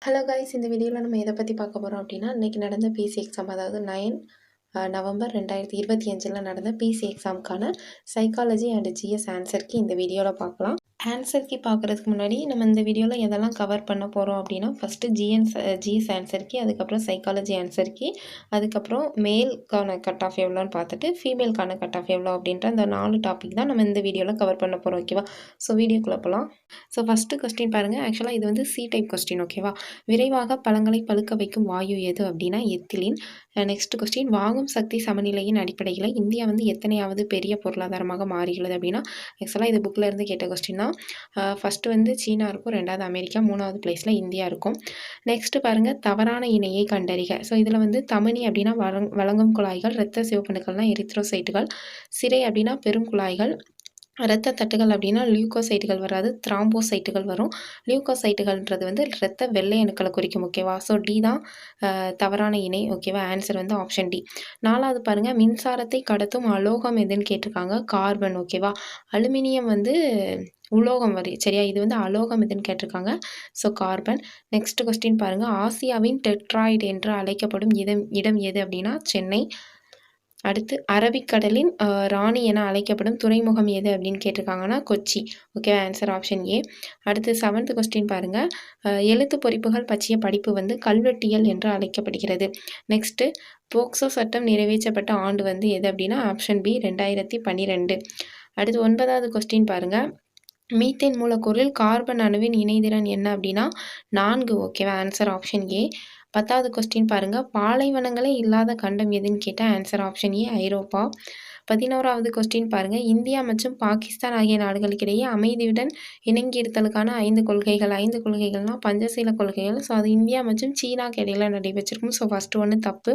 Hello guys, இந்த வீடியோவில் நம்ம எதை பற்றி பார்க்க போகிறோம் அப்படின்னா, இன்றைக்கி நடந்த பிசி எக்ஸாம், அதாவது 9 நவம்பர் 2025 நடந்த பிசி எக்ஸாமுக்கான psychology and GS answer key இந்த வீடியோவில் பார்க்கலாம். ஆன்சர் கீ பார்க்குறதுக்கு முன்னாடி நம்ம இந்த வீடியோவில் எதெல்லாம் கவர் பண்ண போகிறோம் அப்படின்னா, ஃபஸ்ட்டு ஜிஎஸ் ஆன்சர் கீ, அதுக்கப்புறம் சைக்காலஜி ஆன்சர் கீ, அதுக்கப்புறம் மேல்கான கட் ஆஃப் எவ்வளோன்னு பார்த்துட்டு ஃபீமேல்கான கட் ஆஃப் எவ்வளோ அப்படின்ற அந்த 4 டாபிக் தான் நம்ம இந்த வீடியோவில் கவர் பண்ண போகிறோம். ஓகேவா? ஸோ வீடியோக்குள்ளே போகலாம். ஸோ ஃபஸ்ட்டு கொஸ்டின் பாருங்கள். ஆக்சுவலாக இது வந்து சி டைப் கொஸ்டின். ஓகேவா? விரைவாக பழங்களை பழுக்க வைக்கும் வாயு எது அப்படின்னா எத்திலின். நெக்ஸ்ட் கொஸ்டின், வாங்கும் சக்தி சமநிலையின் அடிப்படையில் இந்தியா வந்து எத்தனையாவது பெரிய பொருளாதாரமாக மாறுகிறது அப்படின்னா, ஆக்சுவலாக இது புக்கில் இருந்து கேட்ட கொஸ்டின் தான். ஃபஸ்ட்டு வந்து சீனா இருக்கும், ரெண்டாவது அமெரிக்கா, மூணாவது பிளேஸில் இந்தியா இருக்கும். நெக்ஸ்ட் பாருங்கள், தவறான இணையை கண்டறிக. ஸோ இதில் வந்து தமனி அப்படின்னா வழங்கும் குழாய்கள், இரத்த சிவப்பணுக்கள்னா எரித்ரோசைட்டுகள், சிரை அப்படின்னா பெரும் குழாய்கள், இரத்த தட்டுகள் அப்படின்னா லியூக்கோசைட்டுகள் வராது, த்ராம்போசைட்டுகள் வரும். லியூக்கோசைட்டுகள்ன்றது வந்து இரத்த வெள்ளை அணுக்களை குறிக்கும். ஓகேவா? ஸோ டி தான் தவறான இணை. ஓகேவா? ஆன்சர் வந்து ஆப்ஷன் டி. 4வது பாருங்கள், மின்சாரத்தை கடத்தும் அலோகம் எதுன்னு கேட்டிருக்காங்க. கார்பன். ஓகேவா? அலுமினியம் வந்து உலோகம் வரி, சரியா? இது வந்து அலோகம் எதுன்னு கேட்டிருக்காங்க. So carbon. நெக்ஸ்ட் கொஸ்டின் பாருங்கள், ஆசியாவின் டெட்ராய்டு என்று அழைக்கப்படும் இடம் எது அப்படின்னா சென்னை. அடுத்து, அரபிக்கடலின் ராணி என அழைக்கப்படும் துறைமுகம் எது அப்படின்னு கேட்டிருக்காங்கன்னா Kochi. Okay, answer option A. அடுத்து 7th கொஸ்டின் பாருங்கள், எழுத்து பொறிப்புகள் பற்றிய படிப்பு வந்து கல்வெட்டியல் என்று அழைக்கப்படுகிறது. நெக்ஸ்ட்டு, போக்சோ சட்டம் நிறைவேற்றப்பட்ட ஆண்டு வந்து எது அப்படின்னா ஆப்ஷன் பி 2012. அடுத்து 9வது கொஸ்டின் பாருங்கள், மீத்தேன் மூலக்கூறில் கார்பன் அணுவின் இணைதிறன் என்ன அப்படின்னா 4. ஓகேவா? Answer option A. 10வது கொஸ்டின் பாருங்கள், பாலைவனங்களே இல்லாத கண்டம் எதுன்னு கேட்டால் ஆன்சர் ஆப்ஷன் ஏ ஐரோப்பா. 11வது கொஸ்டின் பாருங்கள், இந்தியா மற்றும் பாகிஸ்தான் ஆகிய நாடுகளுக்கிடையே அமைதியுடன் இணங்கியிருத்தலுக்கான 5 கொள்கைகள். 5 கொள்கைகள்னால் பஞ்சசீல கொள்கைகள். ஸோ அது இந்தியா மற்றும் சீனாக்கு இடையில நடைபெற்றிருக்கும். ஸோ ஃபஸ்ட்டு ஒன்று தப்பு.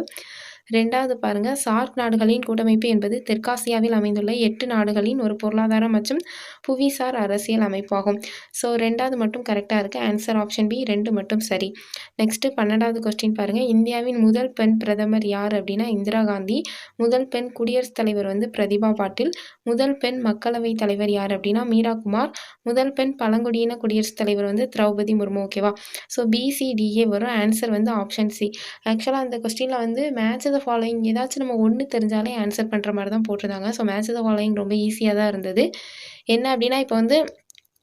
2வது பாருங்கள், சார்க் நாடுகளின் கூட்டமைப்பு என்பது தெற்காசியாவில் அமைந்துள்ள 8 நாடுகளின் ஒரு பொருளாதார மற்றும் புவிசார் அரசியல் அமைப்பாகும். ஸோ 2வது மட்டும் கரெக்டாக இருக்குது. ஆன்சர் ஆப்ஷன் பி 2 மட்டும் சரி. நெக்ஸ்ட்டு 12வது கொஸ்டின் பாருங்கள், இந்தியாவின் முதல் பெண் பிரதமர் யார் அப்படின்னா இந்திரா காந்தி. முதல் பெண் குடியரசுத் தலைவர் வந்து பிரதிபா பாட்டில். முதல் பெண் மக்களவை தலைவர் யார் அப்படின்னா மீரா குமார். முதல் பெண் பழங்குடியின குடியரசுத் தலைவர் வந்து திரௌபதி முர்மு. ஓகேவா? ஸோ பிசிடிஏ வரும். ஆன்சர் வந்து ஆப்ஷன் சி. ஆக்சுவலாக அந்த கொஸ்டினில் வந்து மேட்ச் த ஃபாலோயிங் ஏதாச்சும் நம்ம ஒன்று தெரிஞ்சாலே ஆன்சர் பண்ணுற மாதிரி தான் போட்டிருந்தாங்க. ஸோ மேட்ச் த ஃபாலோயிங் ரொம்ப ஈஸியாக தான் இருந்தது. என்ன அப்படின்னா, இப்போ வந்து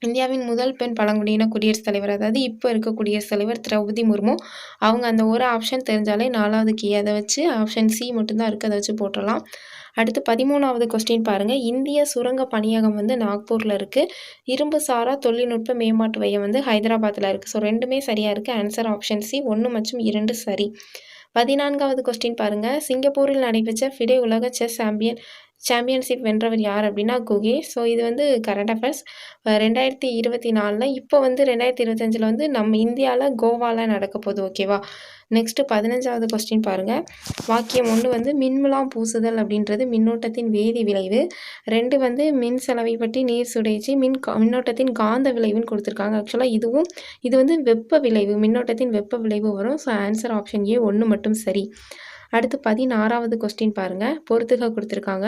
இந்தியாவின் முதல் பெண் பழங்குடியின குடியரசுத் தலைவர், அதாவது இப்போ இருக்க குடியரசுத் தலைவர் திரௌபதி முர்மு. அவங்க அந்த ஒரு ஆப்ஷன் தெரிஞ்சாலே 4வது கீ, அதை வச்சு ஆப்ஷன் சி மட்டும்தான் இருக்குது, அதை வச்சு போட்டுடலாம். அடுத்து 13வது கொஸ்டின் பாருங்கள், இந்திய சுரங்க பணியகம் வந்து நாக்பூரில் இருக்குது. இரும்பு சாரா தொழில்நுட்ப மேம்பாட்டு மையம் வந்து ஹைதராபாத்தில் இருக்குது. ஸோ 2மே சரியாக இருக்குது. ஆன்சர் ஆப்ஷன் சி 1 மற்றும் 2 சரி. 14வது கொஸ்டின் பாருங்கள், சிங்கப்பூரில் நடைபெற்ற ஃபிடே உலக செஸ் சாம்பியன்ஷிப் வென்றவர் யார் அப்படின்னா குகே. ஸோ இது வந்து கரண்ட் அஃபேர்ஸ். 2024 இப்போ வந்து 2025 வந்து நம்ம இந்தியாவில் கோவாவில் நடக்க போகுது. ஓகேவா? நெக்ஸ்ட்டு 15வது கொஸ்டின் பாருங்கள், வாக்கியம் 1 வந்து மின்முலாம் பூசுதல் அப்படின்றது மின்னோட்டத்தின் வேதி விளைவு. 2 வந்து மின் செலவை பற்றி நீர் சுழற்சி மின்னோட்டத்தின் காந்த விளைவுன்னு கொடுத்துருக்காங்க. ஆக்சுவலாக இது வந்து வெப்ப விளைவு, மின்னோட்டத்தின் வெப்ப விளைவு வரும். ஸோ ஆன்சர் ஆப்ஷன் ஏ 1 மட்டும் சரி. அடுத்து 16வது கொஸ்டின் பாருங்கள், பொறுத்துக கொடுத்துருக்காங்க.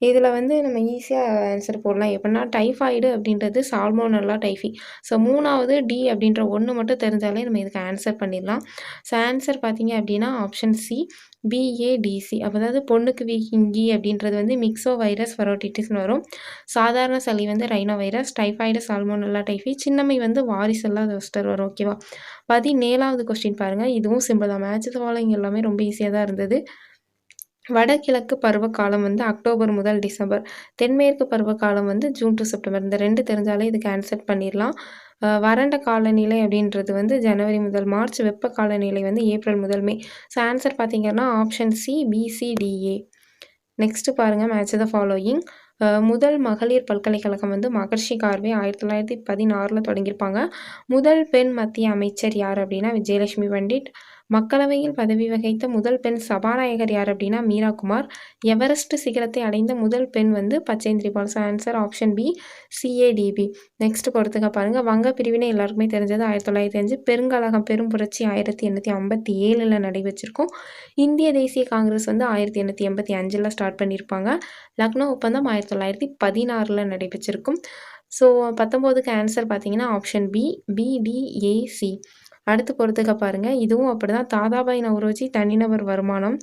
இதில் வந்து நம்ம ஈஸியாக ஆன்சர் போடலாம். எப்படின்னா டைஃபாய்டு அப்படின்றது சால்மோனல்லா டைஃபி. ஸோ 3வது டி அப்படின்ற 1 மட்டும் தெரிஞ்சாலே நம்ம இதுக்கு ஆன்சர் பண்ணிடலாம். ஸோ ஆன்சர் பார்த்தீங்க அப்படின்னா ஆப்ஷன் சி பிஏடிசி. அதாவது பொண்ணுக்கு வீங்கி அப்படின்றது வந்து மிக்சோ வைரஸ் ஃபெரோட்டிட்டிஸ்னு வரும். சாதாரண சளி வந்து rhino virus, typhoid salmonella typhi, சின்னம்மை வந்து வாரிசெல்லா ஜோஸ்டர் வரும். ஓகேவா? 17வது கொஸ்டின் பாருங்கள், இதுவும் சிம்பிள் தான். மேட்ச் த ஃபாலோயிங் எல்லாமே ரொம்ப ஈஸியாக தான் இருந்தது. வடகிழக்கு பருவகாலம் வந்து அக்டோபர் முதல் டிசம்பர். தென்மேற்கு பருவகாலம் வந்து ஜூன் டு செப்டம்பர். இந்த 2 தெரிஞ்சாலே இதுக்கு ஆன்சர் பண்ணிடலாம். வறண்ட காலநிலை அப்படின்றது வந்து ஜனவரி முதல் மார்ச். வெப்ப காலநிலை வந்து ஏப்ரல் முதல் மே. ஸோ ஆன்சர் பார்த்தீங்கன்னா ஆப்ஷன் சி பிசிடிஏ. நெக்ஸ்ட்டு பாருங்கள், மேட்ச் த ஃபாலோயிங். முதல் மகளிர் பல்கலைக்கழகம் வந்து மகர்ஷி கார்வே 1916 தொடங்கியிருப்பாங்க. முதல் பெண் மத்திய அமைச்சர் யார் அப்படின்னா விஜயலட்சுமி பண்டிட். மக்களவையில் பதவி வகித்த முதல் பெண் சபாநாயகர் யார் அப்படின்னா மீரா குமார். எவரெஸ்ட் சிகரத்தை அடைந்த முதல் பெண் வந்து Bachendri Pal. So answer option B C A D B. Next பொறுத்துக்க பாருங்கள், வங்க பிரிவினை எல்லாருக்குமே தெரிஞ்சது 1905. பெருங்கழகம் பெரும் புரட்சி 1857 நடைபெற்றிருக்கும். இந்திய தேசிய காங்கிரஸ் வந்து 1885 ஸ்டார்ட் பண்ணியிருப்பாங்க. லக்னோ ஒப்பந்தம் 1916 நடைபெற்றிருக்கும். ஸோ 19க்கு ஆன்சர் பார்த்தீங்கன்னா ஆப்ஷன் பி பிடிஏசி. அடுத்து பொறுத்துக்க பாருங்கள், இதுவும் அப்படி தான். தாதாபாய் நவ்ரோஜி தனிநபர் வருமானம்.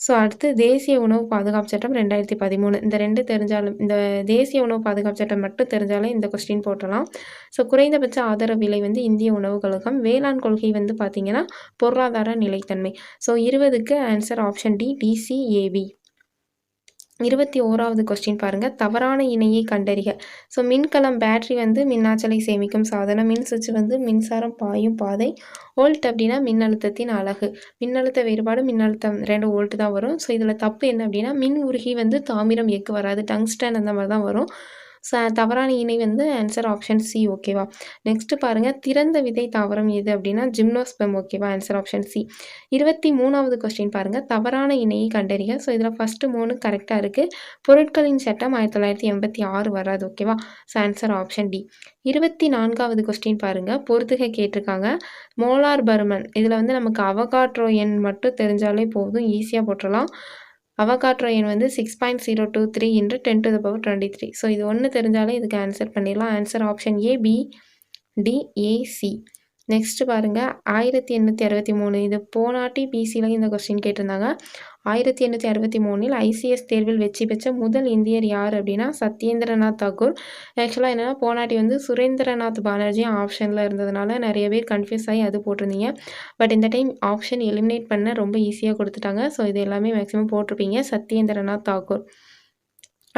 ஸோ அடுத்து தேசிய உணவு பாதுகாப்பு சட்டம் 2013. இந்த 2 தெரிஞ்சாலும், இந்த தேசிய உணவு பாதுகாப்பு சட்டம் மட்டும் தெரிஞ்சாலே இந்த கொஸ்டின் போட்டலாம். ஸோ குறைந்தபட்ச ஆதரவு விலை வந்து இந்திய உணவு கழகம். வேளாண் கொள்கை வந்து பார்த்தீங்கன்னா பொருளாதார நிலைத்தன்மை. ஸோ 20க்கு ஆன்சர் ஆப்ஷன் டி, டிசிஏபி. 21வது கொஸ்டின் பாருங்கள், தவறான இணையை கண்டறிக. ஸோ மின்கலம் பேட்டரி வந்து மின்னாற்றலை சேமிக்கும் சாதனம். மின் சுவிட்ச் வந்து மின்சாரம் பாயும் பாதை. வோல்ட் அப்படின்னா மின்னழுத்தத்தின் அலகு. மின்னழுத்த வேறுபாடு மின்னழுத்தம் 2 வோல்ட் தான் வரும். ஸோ இதில் தப்பு என்ன அப்படின்னா, மின் உருகி வந்து தாமிரம் எஃகு வராது, டங்ஸ்டன் அந்த மாதிரி தான் வரும். தவறான இணை வந்து ஆன்சர் ஆப்ஷன் சி. ஓகேவா. நெக்ஸ்ட் பாருங்கள், திறந்த விதை தாவரம் எது அப்படின்னா ஜிம்னோஸ்பெர்ம். ஓகேவா, ஆன்சர் ஆப்ஷன் சி. 23வது கொஸ்டின் பாருங்கள், தவறான இணையை கண்டறிக. ஸோ இதில் ஃபஸ்ட்டு 3 கரெக்டாக இருக்குது. பொருட்களின் சட்டம் 1986 வராது. ஓகேவா, ஸோ ஆன்சர் ஆப்ஷன் டி. 24வது கொஸ்டின் பாருங்கள், பொறுத்துக கேட்டிருக்காங்க. மோலார் பருமன் இதில் வந்து நமக்கு அவகாட்ரோ எண் மட்டும் தெரிஞ்சாலே போதும், ஈஸியாக போட்டுடலாம். அவகாட்ரோ எண் வந்து 6.023 × 10⁻23. ஸோ இது ஒன்று தெரிஞ்சாலே இதுக்கு ஆன்சர் பண்ணிடலாம். Answer option A, B, D, A, C. Next பாருங்கள், 1863. இது போனாட்டி பிசியில் இந்த கொஸ்டின் கேட்டிருந்தாங்க. 1863 ஐசிஎஸ் தேர்வில் வெற்றி பெற்ற முதல் இந்தியர் யார் அப்படின்னா சத்யேந்திரநாத் தாக்கூர். ஆக்சுவலாக என்னென்னா போனாட்டி வந்து சுரேந்திரநாத் பானர்ஜி ஆப்ஷனில் இருந்ததுனால நிறைய பேர் கன்ஃபியூஸ் ஆகி அது போட்டிருந்தீங்க. பட் இந்த டைம் ஆப்ஷன் எலிமினேட் பண்ண ரொம்ப ஈஸியாக கொடுத்துட்டாங்க. ஸோ இது எல்லாமே மேக்ஸிமம் போட்டிருப்பீங்க, சத்யேந்திரநாத் தாக்கூர்.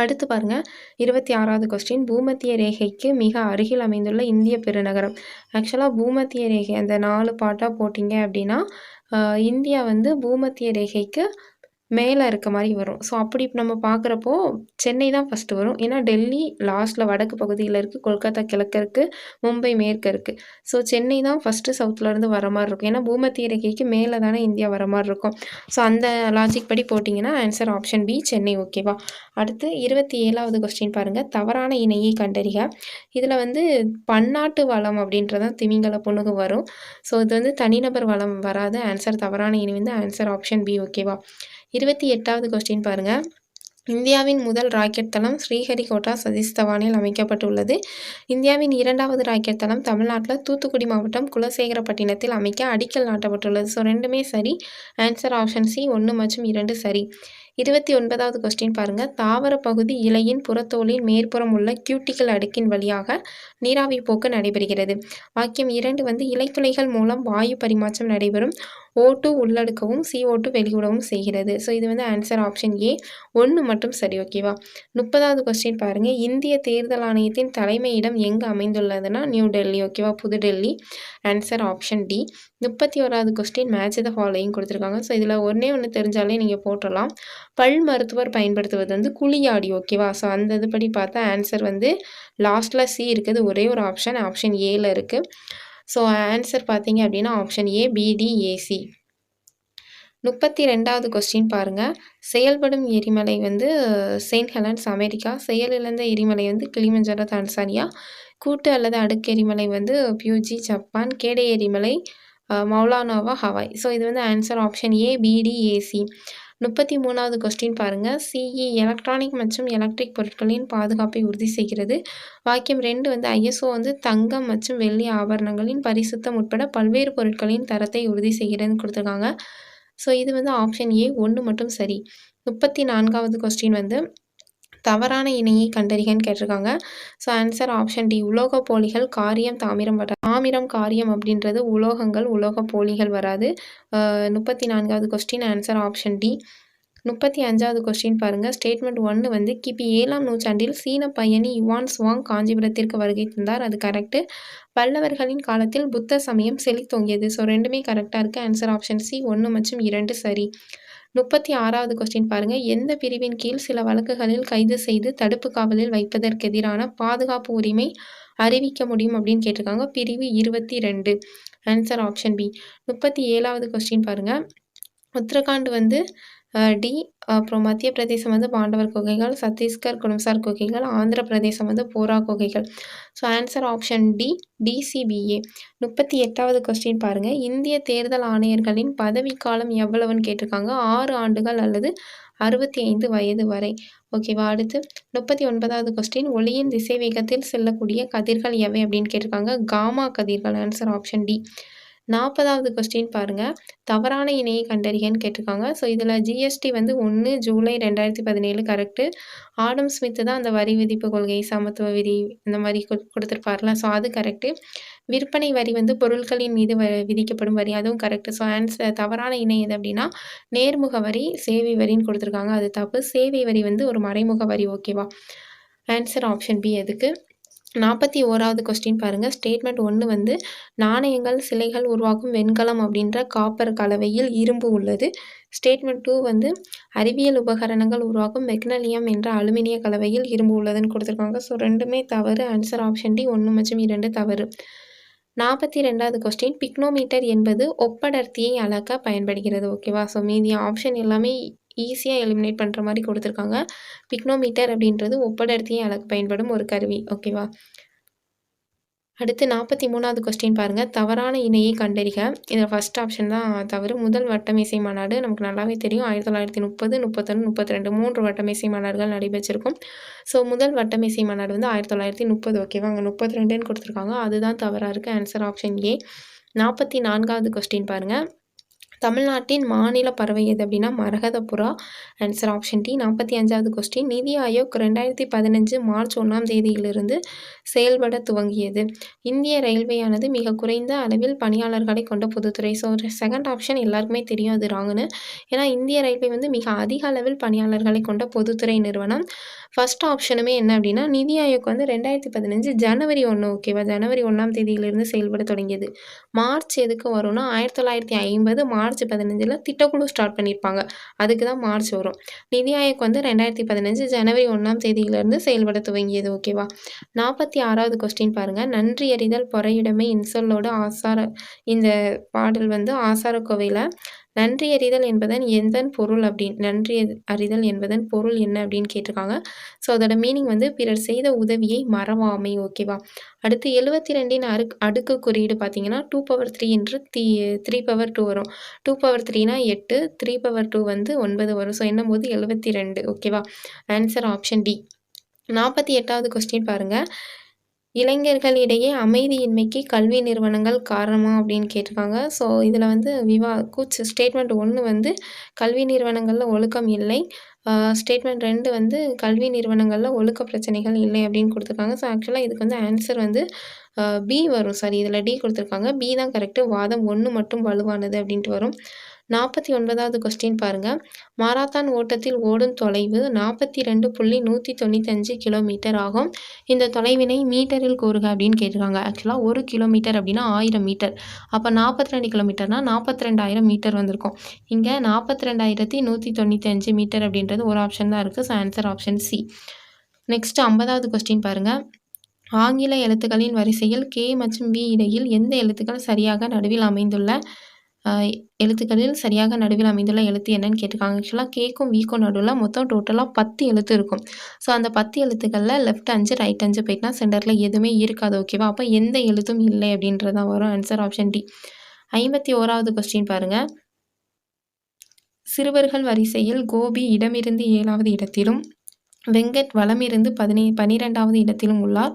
அடுத்து பாருங்கள், 26வது கொஸ்டின், பூமத்திய ரேகைக்கு மிக அருகில் அமைந்துள்ள இந்திய பெருநகரம். ஆக்சுவலாக பூமத்திய ரேகை அந்த 4 பாட்டாக போட்டிங்க அப்படின்னா இந்தியா வந்து பூமத்திய ரேகைக்கு மேலே இருக்க மாதிரி வரும். ஸோ அப்படி நம்ம பார்க்குறப்போ சென்னை தான் ஃபஸ்ட்டு வரும். ஏன்னா டெல்லி லாஸ்ட்டில் வடக்கு பகுதியில் இருக்குது, கொல்கத்தா கிழக்கு இருக்குது, மும்பை மேற்கு இருக்குது. ஸோ சென்னை தான் ஃபஸ்ட்டு சவுத்துலேருந்து வர மாதிரி இருக்கும். ஏன்னா பூமத்திய ரேகைக்கு மேலே தானே இந்தியா வர மாதிரி இருக்கும். ஸோ அந்த லாஜிக் படி போட்டிங்கன்னா ஆன்சர் ஆப்ஷன் பி, சென்னை. ஓகேவா. அடுத்து 27வது கொஸ்டின் பாருங்கள், தவறான இணையை கண்டறிக. இதில் வந்து பன்னாட்டு வளம் அப்படின்றதான் திமிங்கல பொண்ணுக்கு வரும். ஸோ இது வந்து தனிநபர் வளம் வராது. ஆன்சர் தவறான இணை வந்து ஆன்சர் ஆப்ஷன் பி. ஓகேவா. 28வது கொஸ்டின் பாருங்கள், இந்தியாவின் முதல் ராக்கெட் தளம் ஸ்ரீஹரிகோட்டா சதீஷ் தவானில் அமைக்கப்பட்டுள்ளது. இந்தியாவின் 2வது ராக்கெட் தளம் தமிழ்நாட்டில் தூத்துக்குடி மாவட்டம் குலசேகரப்பட்டினத்தில் அமைக்க அடிக்கல் நாட்டப்பட்டுள்ளது. ஸோ ரெண்டுமே சரி. ஆன்சர் ஆப்ஷன் சி, 1 மற்றும் 2 சரி. 29வது கொஸ்டின் பாருங்கள், தாவர பகுதி இலையின் புறத்தோலின் மேற்புறம் உள்ள கியூட்டிக்கல் அடுக்கின் வழியாக நீராவி போக்கு நடைபெறுகிறது. வாக்கியம் 2 வந்து இலைத்துளைகள் மூலம் வாயு பரிமாற்றம் நடைபெறும். O2 உள்ளடுக்கவும் CO2 வெளியிடவும் செய்கிறது. ஸோ இது வந்து ஆன்சர் ஆப்ஷன் ஏ, 1 மட்டும் சரி. ஓகேவா. 30வது கொஸ்டின் பாருங்கள், இந்திய தேர்தல் ஆணையத்தின் தலைமையிடம் எங்கே அமைந்துள்ளதுன்னா நியூ டெல்லி. ஓகேவா, புதுடெல்லி. Answer option D. 31வது கொஸ்டின், மேட்ச் த ஃபாலோயிங் கொடுத்துருக்காங்க. ஸோ இதில் ஒன்று தெரிஞ்சாலே நீங்கள் போட்டுடலாம். பல் மருத்துவர் பயன்படுத்துவது வந்து குழியாடி. ஓகேவா. ஸோ அந்த இதுபடி பார்த்தா ஆன்சர் வந்து லாஸ்ட்டில் சி இருக்குது, ஒரே ஒரு ஆப்ஷன் ஆப்ஷன் ஏல இருக்குது. ஸோ ஆன்சர் பார்த்தீங்க அப்படின்னா ஆப்ஷன் ஏ, பிடிஏசி. 32வது கொஸ்டின் பாருங்கள், செயல்படும் எரிமலை வந்து செயின்ட் ஹெலன்ஸ் அமெரிக்கா. செயலிழந்த எரிமலை வந்து கிளிமஞ்சாரோ தான்சானியா. கூட்டு அல்லது அடுக்கு எரிமலை வந்து பியூஜி ஜப்பான். கேடை எரிமலை மௌலானோவா ஹவாய். ஸோ இது வந்து ஆன்சர் ஆப்ஷன் ஏ, பிடிஏசி. 33வது கொஸ்டின் பாருங்கள், சிஇ எலக்ட்ரானிக் மற்றும் எலக்ட்ரிக் பொருட்களின் பாதுகாப்பை உறுதி செய்கிறது. வாக்கியம் 2 வந்து ISO வந்து தங்கம் மற்றும் வெள்ளி ஆபரணங்களின் பரிசுத்தம் உட்பட பல்வேறு பொருட்களின் தரத்தை உறுதி செய்கிறதுன்னு கொடுத்துருக்காங்க. ஸோ இது வந்து ஆப்ஷன் ஏ, 1 மட்டும் சரி. 34வது கொஸ்டின் வந்து தவறான இணையை கண்டறிகன்னு கேட்டிருக்காங்க. ஸோ ஆன்சர் ஆப்ஷன் டி, உலோக போலிகள் காரியம் தாமிரம் வராது. தாமிரம் காரியம் அப்படின்றது உலோகங்கள், உலோக போலிகள் வராது. 34வது கொஸ்டின் ஆன்சர் ஆப்ஷன் டி. 35வது கொஸ்டின் பாருங்கள், ஸ்டேட்மெண்ட் 1 வந்து கிபி 7ஆம் நூற்றாண்டில் சீன பயணி யுவான் சுவாங் காஞ்சிபுரத்திற்கு வருகை தந்தார். அது கரெக்டு. பல்லவர்களின் காலத்தில் புத்த சமயம் செழித்தோங்கியது. ஸோ ரெண்டுமே கரெக்டாக இருக்குது. ஆன்சர் ஆப்ஷன் சி, 1 மற்றும் 2 சரி. 36வது கொஸ்டின் பாருங்கள், எந்த பிரிவின் கீழ் சில வழக்குகளில் கைது செய்து தடுப்பு காவலில் வைப்பதற்கு எதிரான பாதுகாப்பு உரிமை அறிவிக்க முடியும் அப்படின்னு கேட்டிருக்காங்க. பிரிவு 22. Answer option B. 37வது கொஸ்டின் பாருங்கள், உத்தரகாண்ட் வந்து டி. அப்புறம் மத்திய பிரதேசம் வந்து பாண்டவர் குகைகள், சத்தீஸ்கர் குடும்சார் குகைகள், ஆந்திர பிரதேசம் வந்து போரா குகைகள். So answer option D, D C B A. 38வது கொஸ்டின் பாருங்கள், இந்திய தேர்தல் ஆணையர்களின் பதவிக்காலம் எவ்வளவுன்னு கேட்டிருக்காங்க. 6 ஆண்டுகள் அல்லது 65 வயது வரை. ஓகேவா. அடுத்து 39வது கொஸ்டின், ஒளியின் திசை வேகத்தில் செல்லக்கூடிய கதிர்கள் எவை அப்படின்னு கேட்டிருக்காங்க. காமா கதிர்கள். Answer option D. 40வது கொஸ்டின் பாருங்க. தவறான இணையை கண்டறிகன்னு கேட்டிருக்காங்க. ஸோ இதில் ஜிஎஸ்டி வந்து 1 ஜூலை 2017 கரெக்ட்டு. ஆடம் ஸ்மித் தான் அந்த வரி விதிப்பு கொள்கை, சமத்துவ விதி இந்த மாதிரி கொடுத்துருப்பார்ல. ஸோ அது கரெக்ட்டு. விற்பனை வரி வந்து பொருட்களின் மீது விதிக்கப்படும் வரி, அதுவும் கரெக்டு. ஸோ ஆன்சர் தவறான இணை எது அப்படின்னா நேர்முக வரி, சேவை வரின்னு கொடுத்துருக்காங்க. அது தப்பு. சேவை வரி வந்து ஒரு மறைமுக வரி. ஓகேவா? ஆன்சர் ஆப்ஷன் பி எதுக்கு. 41வது கொஸ்டின் பாருங்க. ஸ்டேட்மெண்ட் 1 வந்து நாணயங்கள், சிலைகள் உருவாக்கும் வெண்கலம் அப்படின்ற காப்பர் கலவையில் இரும்பு உள்ளது. ஸ்டேட்மெண்ட் 2 வந்து அறிவியல் உபகரணங்கள் உருவாக்கும் மெக்னீசியம் என்ற அலுமினிய கலவையில் இரும்பு உள்ளதுன்னு கொடுத்துருக்காங்க. ஸோ ரெண்டுமே தவறு. ஆன்சர் ஆப்ஷன் டி 1 மற்றும் 2 தவறு. 42வது கொஸ்டின் பிக்னோமீட்டர் என்பது ஒப்படர்த்தியை அளக்க பயன்படுகிறது. ஓகேவா? ஸோ மீதி ஆப்ஷன் எல்லாமே ஈஸியாக எலிமினேட் பண்ணுற மாதிரி கொடுத்துருக்காங்க. பிக்னோமீட்டர் அப்படின்றது ஒப்படர்த்தியை அளக்க பயன்படும் ஒரு கருவி. ஓகேவா? அடுத்து 43வது கொஸ்டின் பாருங்கள். தவறான இணையை கண்டறிக. இதில் ஃபர்ஸ்ட் ஆப்ஷன் தான் தவறு. முதல் வட்டமேசை மாநாடு நமக்கு நல்லாவே தெரியும். 1930, 31, 32 3 வட்டமேசை மாநாடுகள் நடைபெற்றிருக்கும். ஸோ முதல் வட்டமேசை மாநாடு வந்து 1930. ஓகேவா? அங்கே 32ன்னு கொடுத்துருக்காங்க. அதுதான் தவறாக இருக்குது. Answer option A. 44வது கொஸ்டின் பாருங்கள். தமிழ்நாட்டின் மாநில பறவை எது அப்படின்னா மரகதப்புறா. Answer option D. 45வது கொஸ்டின். நிதி ஆயோக் 2015 மார்ச் 1ஆம் தேதியிலிருந்து செயல்பட துவங்கியது. இந்திய ரயில்வேயானது மிக குறைந்த அளவில் பணியாளர்களை கொண்ட பொதுத்துறை. ஸோ செகண்ட் ஆப்ஷன் எல்லாருக்குமே தெரியும் அது ராங்குன்னு. ஏன்னா இந்திய ரயில்வே வந்து மிக அதிக அளவில் பணியாளர்களை கொண்ட பொதுத்துறை நிறுவனம். ஃபர்ஸ்ட் ஆப்ஷனுமே என்ன அப்படின்னா நிதி ஆயோக் வந்து 2015 ஜனவரி 1. ஓகேவா? ஜனவரி 1ஆம் தேதியிலிருந்து செயல்பட தொடங்கியது. மார்ச் எதுக்கு வரும்னா 1950 மார்ச் 15 திட்டக்குழு ஸ்டார்ட் பண்ணியிருப்பாங்க. அதுக்கு தான் மார்ச் வரும். நிதி ஆயோக் வந்து 2015 ஜனவரி 1ஆம் தேதியிலிருந்து செயல்பட துவங்கியது. ஓகேவா? 46வது கொஸ்டின் பாருங்க. நன்றி அறிதல் பொறையுடைமை இன்சொல்லோடு இந்த பாடல் வந்து ஆசாரக்கோவையில் நன்றி அறிதல் என்பதன் எந்தன் பொருள் அப்படின்னு நன்றி அறிதல் என்பதன் பொருள் என்ன அப்படின்னு கேட்டிருக்காங்க. ஸோ அதோட மீனிங் வந்து பிறர் செய்த உதவியை மறவாமை. ஓகேவா? அடுத்து 72ன் அடுக்கு குறியீடு பார்த்தீங்கன்னா 2/3 என்று 3/2 வரும். 2/3னா 8, 3/2 வந்து 9 வரும். ஸோ என்னும்போது 72. ஓகேவா? Answer option D. 48வது கொஸ்டின் பாருங்கள். இளைஞர்களிடையே அமைதியின்மைக்கு கல்வி நிறுவனங்கள் காரணமா அப்படின்னு கேட்டிருக்காங்க. ஸோ இதில் வந்து ஸ்டேட்மெண்ட் 1 வந்து கல்வி நிறுவனங்களில் ஒழுக்கம் இல்லை. ஸ்டேட்மெண்ட் 2 வந்து கல்வி நிறுவனங்களில் ஒழுக்க பிரச்சனைகள் இல்லை அப்படின்னு கொடுத்துருக்காங்க. ஸோ ஆக்சுவலாக இதுக்கு வந்து ஆன்சர் வந்து பி வரும். சாரி, இதில் டி கொடுத்துருக்காங்க. பி தான் கரெக்டு. வாதம் 1 மட்டும் வலுவானது அப்படின்ட்டு வரும். 49வது கொஸ்டின் பாருங்கள். மாரத்தான் ஓட்டத்தில் ஓடும் தொலைவு 42.195 கிலோமீட்டர் ஆகும். இந்த தொலைவினை மீட்டரில் கூறுக அப்படின்னு கேட்டிருக்காங்க. ஆக்சுவலாக 1 கிலோமீட்டர் அப்படின்னா 1000 மீட்டர். அப்போ 42 கிலோமீட்டர்னா 42,000 மீட்டர் வந்திருக்கும். இங்கே 42,195 மீட்டர் அப்படின்றது ஒரு ஆப்ஷன் தான் இருக்குது. So answer option C. Next 50வது கொஸ்டின் பாருங்கள். ஆங்கில எழுத்துக்களின் வரிசையில் கே மற்றும் வி இடையில் எந்த எழுத்துக்கள் சரியாக நடுவில் அமைந்துள்ள எழுத்து என்னன்னு கேட்டிருக்காங்க. ஆக்சுவலாக கேக்கும் வீக்கும் நடுவில் மொத்தம் டோட்டலாக 10 எழுத்து இருக்கும். ஸோ அந்த 10 எழுத்துக்களில் லெஃப்ட் 5 ரைட் 5 போயிட்டுனா சென்டரில் எதுவுமே இருக்காது. ஓகேவா? அப்போ எந்த எழுத்தும் இல்லை அப்படின்றதான் வரும். Answer option D. 51வது கொஸ்டின் பாருங்கள். சிறுவர்கள் வரிசையில் கோபி இடமிருந்து 7வது இடத்திலும் வெங்கட் வலமிருந்து 12வது இடத்திலும் உள்ளார்.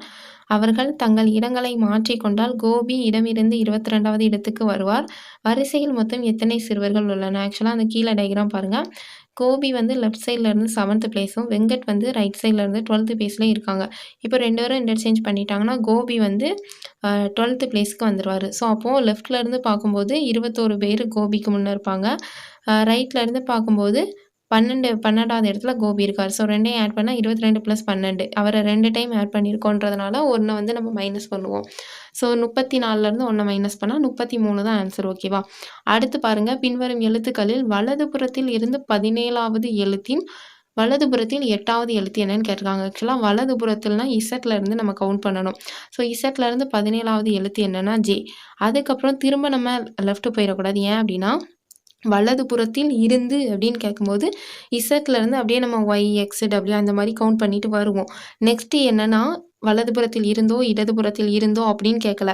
அவர்கள் தங்கள் இடங்களை மாற்றிக்கொண்டால் கோபி இடமிருந்து 22வது இடத்துக்கு வருவார். வரிசையில் மொத்தம் எத்தனை சிறுவர்கள் உள்ளன? ஆக்சுவலாக அந்த கீழே டயக்ராம் பாருங்கள். கோபி வந்து லெஃப்ட் சைட்லேருந்து 7th பிளேஸும் வெங்கட் வந்து ரைட் சைட்லேருந்து 12th பிளேஸில் இருக்காங்க. இப்போ 2 பேரும் இன்டர்சேஞ்ச் பண்ணிட்டாங்கன்னா கோபி வந்து 12th பிளேஸ்க்கு வந்துடுவார். ஸோ அப்போது லெஃப்ட்லேருந்து பார்க்கும்போது 21 பேர் கோபிக்கு முன்னே இருப்பாங்க. ரைட்லேருந்து பார்க்கும்போது 12வது இடத்துல கோபி இருக்கார். ஸோ 2ஐயும் ஆட் பண்ணால் 22 + 12. அவரை 2 டைம் ஆட் பண்ணியிருக்கோன்றதுனால 1 வந்து நம்ம மைனஸ் பண்ணுவோம். ஸோ 34லேருந்து 1 மைனஸ் பண்ணால் 33 தான் ஆன்சர். ஓகேவா? அடுத்து பாருங்கள். பின்வரும் எழுத்துக்களில் வலதுபுறத்தில் இருந்து 17வது எழுத்தின் வலதுபுறத்தில் 8வது எழுத்து என்னன்னு கேட்டிருக்காங்க. ஆக்சுவலாக வலதுபுறத்தில்னா இசட்லேருந்து நம்ம கவுண்ட் பண்ணணும். ஸோ இசட்லேருந்து 17வது எழுத்து என்னன்னா ஜே. அதுக்கப்புறம் திரும்ப நம்ம லெஃப்ட் போயிடக்கூடாது. ஏன் அப்படின்னா வலதுபுறத்தில் இருந்து அப்படின்னு கேட்கும்போது இசட்லேருந்து அப்படியே நம்ம ஒய் எக்ஸ் டபிள்யூ அந்த மாதிரி கவுண்ட் பண்ணிட்டு வருவோம். நெக்ஸ்ட்டு என்னன்னா வலதுபுறத்தில் இருந்தோ இடதுபுறத்தில் இருந்தோ அப்படின்னு கேட்கல.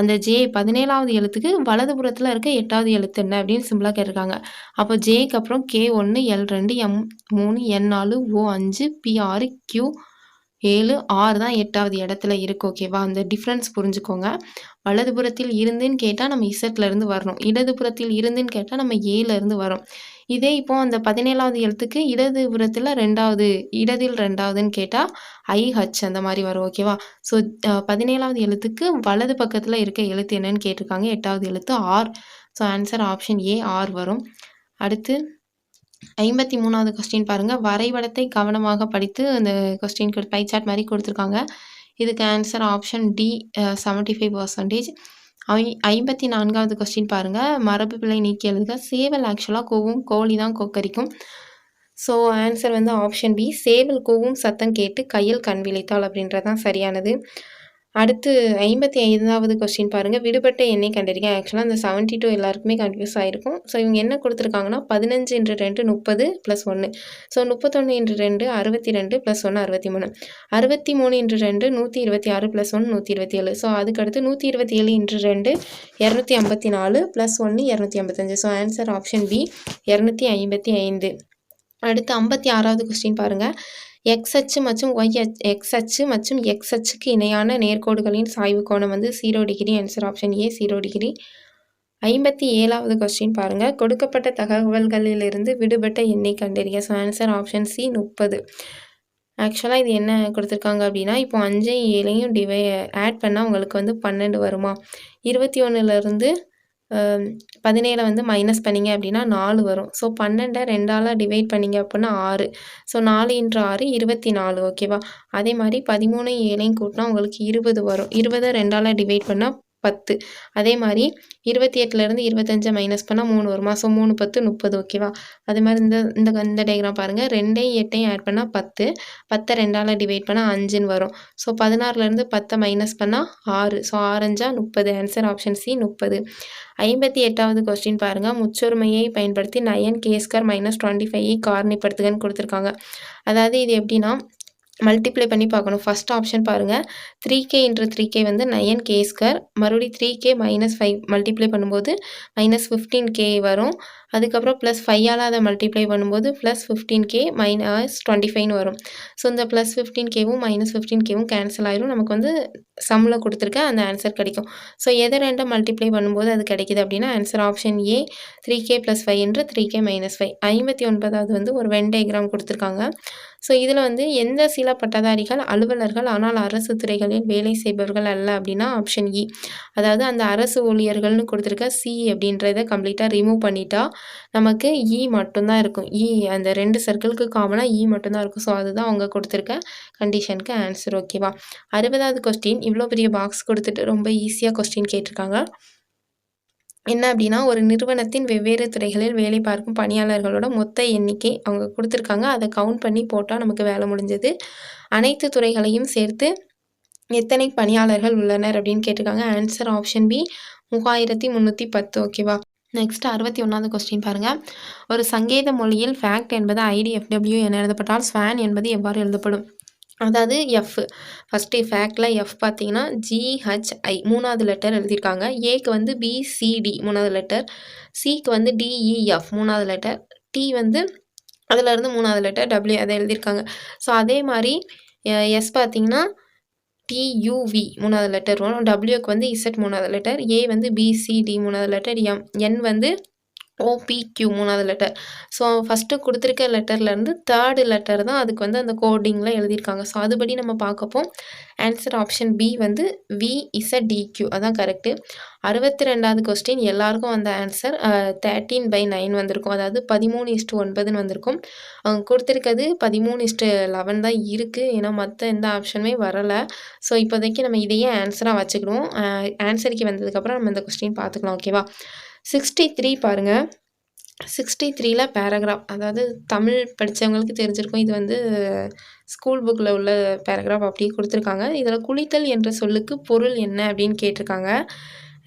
அந்த ஜே 17வது எழுத்துக்கு வலதுபுறத்தில் இருக்க 8வது எழுத்து என்ன அப்படின்னு சிம்பிளாக கேட்டிருக்காங்க. அப்போ ஜேக்கு அப்புறம் K1 L2 M3 N4 O5 P6 Q 7 6 தான் 8வது இடத்துல இருக்கு. ஓகேவா? அந்த டிஃப்ரென்ஸ் புரிஞ்சுக்கோங்க. வலதுபுறத்தில் இருந்துன்னு கேட்டா நம்ம இசட்லேருந்து வரணும். இடதுபுறத்தில் இருந்துன்னு கேட்டா நம்ம ஏலேருந்து வரும். இதே இப்போ அந்த 17வது எழுத்துக்கு இடதுபுறத்துல 2வது, இடதில் 2வதுன்னு கேட்டா ஐஹச் அந்த மாரி வரும். ஓகேவா? ஸோ 17வது எழுத்துக்கு வலது பக்கத்துல இருக்க எழுத்து என்னன்னு கேட்டிருக்காங்க. 8வது எழுத்து R. So answer option A R வரும். அடுத்து 53வது கொஸ்டின் பாருங்க. வரைபடத்தை கவனமாக படித்து அந்த கொஸ்டினுக்கு பை சார்ட் மாரி குடுத்துருக்காங்க. இதுக்கு ஆன்சர் ஆப்ஷன் டி 75%. 54வது கொஸ்டின் பாருங்க. மரபு பிழை நீக்கி எழுதுக. சேவல் ஆக்சுவலா கூவும், கோழி தான் கொக்கரிக்கும். ஸோ ஆன்சர் வந்து ஆப்ஷன் பி. சேவல் கூவும் சத்தம் கேட்டு கையில் கண் விழித்தாள் அப்படின்றது தான் சரியானது. அடுத்து 55வது கொஸ்டின் பாருங்க. விடுபட்ட எண்ணை கண்டறிக. ஆக்சுவலா அந்த 72 எல்லாருக்குமே கன்ஃப்யூஸ் ஆயிருக்கும். ஸோ இவங்க என்ன குடுத்துருக்காங்கன்னா 15 × 2 30 + 1. ஸோ 31 × 2 62 + 1 63. 63 × 2 126 + 1 127. ஸோ அதுக்கடுத்து 127 × 2 254 + 1 255. So answer option B 255. அடுத்து 56வது கொஸ்டின் பாருங்க. எக்ஸ் அச்சு மற்றும் எக்ஸ் அச்சு மற்றும் எக்ஸ் அச்சுக்கு இணையான நேர்கோடுகளின் சாய்வு கோணம் வந்து 0 degree. Answer option A 0 degree. 57வது கொஸ்டின் பாருங்க. கொடுக்கப்பட்ட தகவல்களிலிருந்து விடுபட்ட எண்ணை கண்டறிக. So answer option C 30. ஆக்சுவலா இது என்ன கொடுத்துருக்காங்க அப்படின்னா, இப்போ 5யும் 7யும் ஆட் பண்ணா உங்களுக்கு வந்து 12 வருமா? 21லேருந்து 17 வந்து மைனஸ் பண்ணீங்க அப்படின்னா 4 வரும். ஸோ 12 2ஆல டிவைட் பண்ணீங்க அப்படின்னா 6. ஸோ 4 × 6 24. ஓகேவா? அதே மாதிரி 13 7யும் கூட்டினா உங்களுக்கு 20 வரும். 20 2ஆல டிவைட் பண்ணா 10. அதே மாதிரி 28லேருந்து 25 மைனஸ் பண்ணா 3 வருமா? ஸோ 3 10 30. ஓகேவா? அதே மாதிரி இந்த டயக்ராம் பாருங்க. 2யும் 8யும் ஆட் பண்ணா 10. 10 2ஆல டிவைட் பண்ணா 5ன்னு வரும். ஸோ 16லேருந்து 10 மைனஸ் பண்ணா 6. ஸோ 6 5 30. Answer option C 30. 58வது கொஸ்டின் பாருங்க. முற்றொருமையை பயன்படுத்தி 9k² - 25ஐ காரணிப்படுத்துகன்னு கொடுத்துருக்காங்க. அதாவது இது எப்படின்னா மல்டிப்ளை பண்ணி பார்க்கணும். ஃபர்ஸ்ட் ஆப்ஷன் பாருங்க. 3k × 3k வந்து 9k². மறுபடியும் 3k - 5 மல்டிப்ளை பண்ணும்போது -15k வரும். அதுக்கப்புறம் +5ஆல் அதை மல்டிப்ளை பண்ணும்போது +15k - 25ன்னு வரும். ஸோ இந்த +15kவும் -15kவும் கேன்சல் ஆயிரும். நமக்கு வந்து சம்மில் கொடுத்துருக்க அந்த ஆன்சர் கிடைக்கும். ஸோ எதை 2 மல்டிப்ளை பண்ணும்போது அது கிடைக்குது அப்படின்னா ஆன்சர் ஆப்ஷன் ஏ 3k + 5 × 3k - 5. 59வது வந்து ஒரு வென் டயக்ராம் கொடுத்துருக்காங்க. ஸோ இதில் வந்து எந்த சில பட்டதாரிகள் அலுவலர்கள் ஆனால் அரசு துறைகளில் வேலை செய்பவர்கள் அல்ல அப்படின்னா ஆப்ஷன் இ. அதாவது அந்த அரசு ஊழியர்கள்னு கொடுத்துருக்க சி அப்படின்றத கம்ப்ளீட்டாக ரிமூவ் பண்ணிட்டா நமக்கு இ மட்டும்தான் இருக்கும். இ அந்த 2 சர்க்கிளுக்கு காமனாக இ மட்டும்தான் இருக்கும். ஸோ அதுதான் அவங்க கொடுத்துருக்க கண்டிஷனுக்கு ஆன்சர். ஓகேவா? 60வது கொஸ்டின். இவ்வளோ பெரிய பாக்ஸ் கொடுத்துட்டு ரொம்ப ஈஸியாக கொஸ்டின் கேட்டிருக்காங்க. என்ன அப்படின்னா ஒரு நிறுவனத்தின் வெவ்வேறு துறைகளில் வேலை பார்க்கும் பணியாளர்களோட மொத்த எண்ணிக்கை அவங்க கொடுத்துருக்காங்க. அதை கவுண்ட் பண்ணி போட்டால் நமக்கு வேலை முடிஞ்சது. அனைத்து துறைகளையும் சேர்த்து எத்தனை பணியாளர்கள் உள்ளனர் அப்படின்னு கேட்டிருக்காங்க. Answer option B 3310. ஓகேவா? நெக்ஸ்ட் 61வது கொஸ்டின் பாருங்க. ஒரு சங்கேத மொழியில் ஃபேக்ட் என்பது IDFW என எழுதப்பட்டால் ஸ்வான் என்பது எவ்வாறு எழுதப்படும்? அதாவது எஃப் ஃபஸ்ட்டு ஃபேக்டில் எஃப் பார்த்தீங்கன்னா GHI 3வது லெட்டர் எழுதியிருக்காங்க. ஏக்கு வந்து BCD 3வது லெட்டர், சிக்கு வந்து DEF 3வது லெட்டர், டி வந்து அதிலேருந்து 3வது லெட்டர், W அதை எழுதியிருக்காங்க. ஸோ அதே மாதிரி எஸ் பார்த்தீங்கன்னா TUV 3வது லெட்டர் வரும். டபிள்யூக்கு வந்து Z 3வது லெட்டர், ஏ வந்து BCD 3வது லெட்டர், என் வந்து OPQ 3வது லெட்டர். ஸோ ஃபஸ்ட்டு கொடுத்துருக்க லெட்டர்லேருந்து 3rd லெட்டர் தான் அதுக்கு வந்து அந்த கோடிங்கில் எழுதியிருக்காங்க. ஸோ அதுபடி நம்ம பார்க்கப்போ ஆன்சர் ஆப்ஷன் பி வந்து VZDQ அதான் கரெக்டு. 62வது கொஸ்டின் எல்லாருக்கும் வந்த ஆன்சர் 13/9 வந்திருக்கும். அதாவது 13:9ன்னு வந்திருக்கும். அவங்க கொடுத்துருக்கிறது 13:11 தான் இருக்குது. ஏன்னா மற்ற எந்த ஆப்ஷனுமே வரலை. ஸோ இப்போதைக்கு நம்ம இதையே ஆன்சராக வச்சுக்கிடுவோம். ஆன்சருக்கு வந்ததுக்கப்புறம் நம்ம இந்த கொஸ்டின் பார்த்துக்கலாம். ஓகேவா? 63 பாருங்க. 63ல் பேராகிராஃப், அதாவது தமிழ் படித்தவங்களுக்கு தெரிஞ்சிருக்கும். இது வந்து ஸ்கூல் புக்கில் உள்ள பேராகிராஃப் அப்படியே கொடுத்துருக்காங்க. இதில் குளித்தல் என்ற சொல்லுக்கு பொருள் என்ன அப்படின்னு கேட்டிருக்காங்க.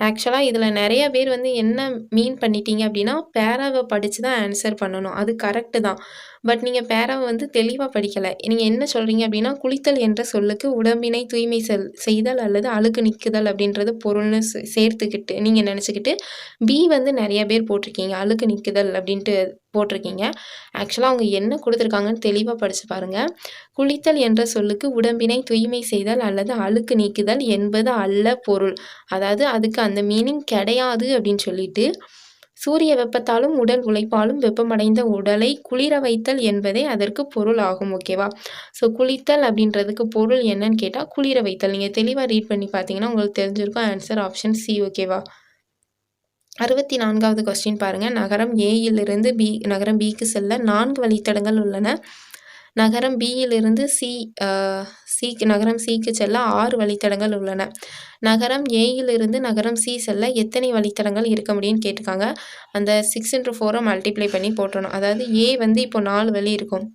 ஆக்சுவலாக இதில் நிறைய பேர் வந்து என்ன மீன் பண்ணிட்டீங்க அப்படின்னா பேராவை படித்து தான் ஆன்சர் பண்ணணும். அது கரெக்டு தான். பட் நீங்கள் பேராவை வந்து தெளிவாக படிக்கலை. நீங்கள் என்ன சொல்கிறீங்க அப்படின்னா குளித்தல் என்ற சொல்லுக்கு உடம்பினை தூய்மை செய்தல் அல்லது அழுக்கு நீக்குதல் அப்படின்றது பொருள்னு சேர்த்துக்கிட்டு நீங்கள் நினச்சிக்கிட்டு பி வந்து நிறைய பேர் போட்டிருக்கீங்க அழுக்கு நீக்குதல் அப்படின்ட்டு போட்டிருக்கீங்க. ஆக்சுவலா அவங்க என்ன குடுத்துருக்காங்கன்னு தெளிவா படிச்சு பாருங்க. குளித்தல் என்ற சொல்லுக்கு உடம்பினை தூய்மை செய்தல் அல்லது அழுக்கு நீக்குதல் என்பது அல்ல பொருள். அதாவது அதுக்கு அந்த மீனிங் கிடையாது அப்படின்னு சொல்லிட்டு, சூரிய வெப்பத்தாலும் உடல் உழைப்பாலும் வெப்பமடைந்த உடலை குளிர வைத்தல் என்பதே அதற்கு பொருள் ஆகும். ஓகேவா? ஸோ குளித்தல் அப்படின்றதுக்கு பொருள் என்னன்னு கேட்டா, குளிர வைத்தல். நீங்க தெளிவா ரீட் பண்ணி பார்த்தீங்கன்னா உங்களுக்கு தெரிஞ்சிருக்கும். Answer option C. ஓகேவா? 64வது கொஸ்டின் பாருங்க. நகரம் ஏயிலிருந்து நகரம் பிக்கு செல்ல 4 வழித்தடங்கள் உள்ளன. நகரம் பியிலிருந்து நகரம் சிக்கு செல்ல 6 வழித்தடங்கள் உள்ளன. நகரம் ஏயிலிருந்து நகரம் சி செல்ல எத்தனை வழித்தடங்கள் இருக்க முடியும்னு கேட்டிருக்காங்க. அந்த 6x4 மல்டிப்ளை பண்ணி போட்டுறணும். அதாவது ஏ வந்து இப்போ 4 வழி இருக்கும்.